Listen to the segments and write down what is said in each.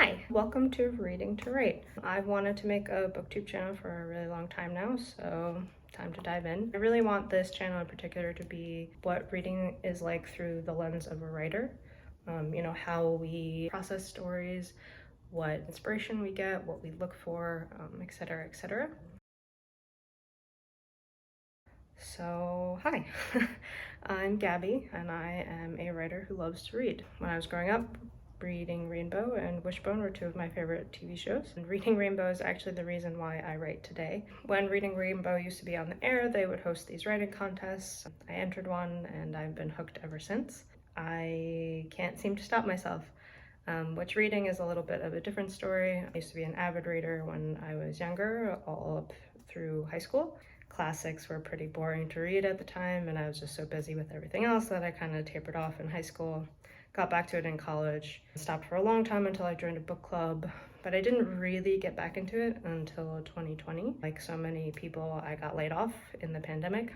Hi, welcome to Reading to Write. I've wanted to make a booktube channel for a really long time now, so time to dive in. I really want this channel in particular to be what reading is like through the lens of a writer. How we process stories, what inspiration we get, what we look for, etc., etc. So, hi, I'm Gabby, and I am a writer who loves to read. When I was growing up, Reading Rainbow and Wishbone were two of my favorite TV shows. And Reading Rainbow is actually the reason why I write today. When Reading Rainbow used to be on the air, they would host these writing contests. I entered one, and I've been hooked ever since. I can't seem to stop myself. Which reading is a little bit of a different story. I used to be an avid reader when I was younger, all up through high school. Classics were pretty boring to read at the time, and I was just so busy with everything else that I kind of tapered off in high school. Got back to it in college, stopped for a long time until I joined a book club, but I didn't really get back into it until 2020. Like so many people, I got laid off in the pandemic,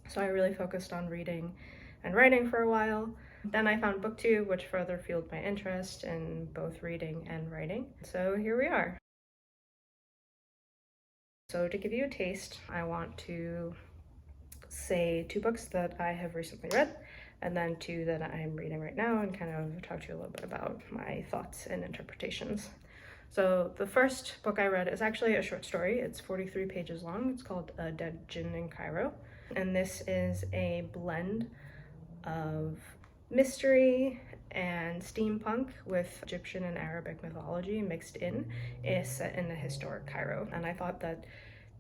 so I really focused on reading and writing for a while. Then I found Booktube, which further fueled my interest in both reading and writing. So here we are. So to give you a taste, I want to say 2 books that I have recently read, and then 2 that I'm reading right now, and kind of talk to you a little bit about my thoughts and interpretations. So the first book I read is actually a short story. It's 43 pages long. It's called A Dead Djinn in Cairo. And this is a blend of mystery and steampunk with Egyptian and Arabic mythology mixed in. It's set in the historic Cairo. And I thought that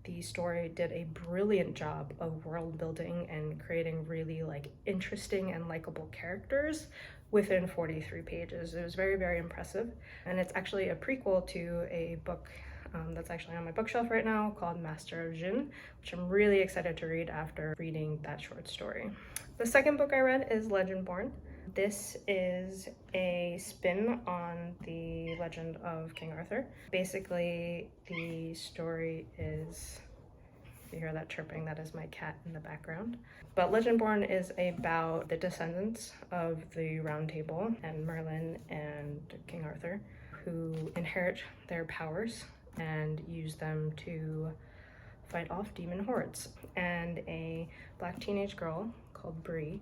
the story did a brilliant job of world building and creating really interesting and likable characters within 43 pages. It was very, very impressive. And it's actually a prequel to a book that's actually on my bookshelf right now called Master of Jinn, which I'm really excited to read after reading that short story. The second book I read is Legendborn. This is a spin on the legend of King Arthur. Basically, the story is, if you hear that chirping, that is my cat in the background. But Legendborn is about the descendants of the Round Table and Merlin and King Arthur, who inherit their powers and use them to fight off demon hordes. And a black teenage girl called Bree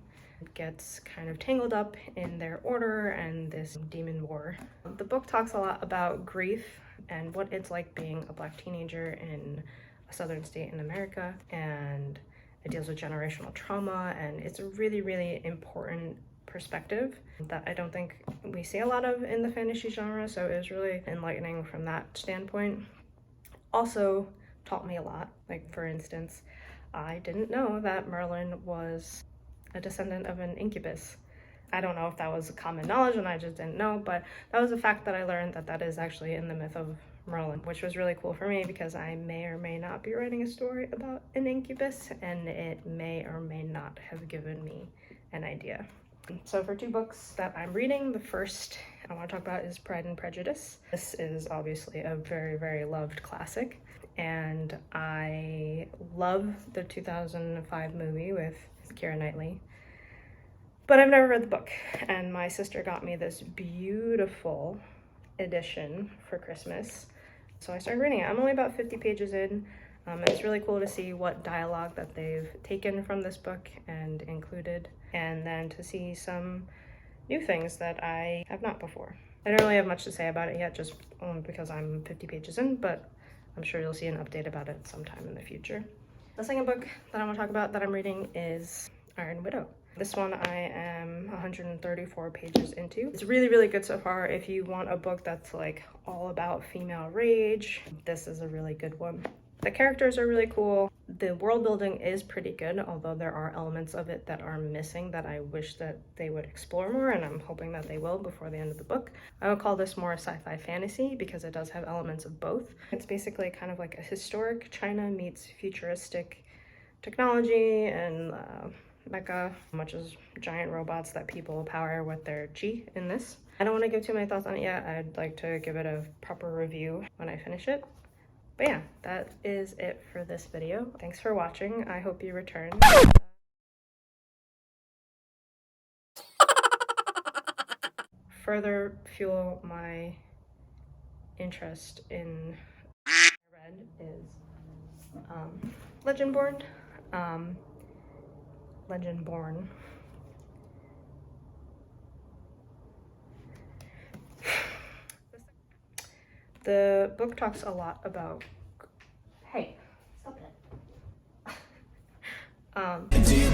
gets kind of tangled up in their order and this demon war. The book talks a lot about grief and what it's like being a black teenager in a southern state in America, and it deals with generational trauma, and it's a really, really important perspective that I don't think we see a lot of in the fantasy genre, so it was really enlightening from that standpoint. Also taught me a lot. Like, for instance, I didn't know that Merlin was a descendant of an incubus. I don't know if that was common knowledge and I just didn't know, but that was a fact that I learned, that is actually in the myth of Merlin, which was really cool for me because I may or may not be writing a story about an incubus, and it may or may not have given me an idea. So for 2 books that I'm reading, the first I want to talk about is Pride and Prejudice. This is obviously a very, very loved classic, and I love the 2005 movie with Keira Knightley, but I've never read the book, and my sister got me this beautiful edition for Christmas, so I started reading it. I'm only about 50 pages in. It's really cool to see what dialogue that they've taken from this book and included, and then to see some new things that I have not before. I don't really have much to say about it yet, just because I'm 50 pages in, but I'm sure you'll see an update about it sometime in the future. The second book that I want to talk about that I'm reading is Iron Widow. This one I am 134 pages into. It's really, really good so far. If you want a book that's like all about female rage, this is a really good one. The characters are really cool. The world building is pretty good, although there are elements of it that are missing that I wish that they would explore more, and I'm hoping that they will before the end of the book. I would call this more a sci-fi fantasy because it does have elements of both. It's basically kind of like a historic China meets futuristic technology and mecha, which is giant robots that people power with their chi in this. I don't want to give too many thoughts on it yet. I'd like to give it a proper review when I finish it. But yeah, that is it for this video. Thanks for watching. I hope you return. Further fuel my interest in read is Legendborn. Legendborn. The book talks a lot about. Hey, stop it.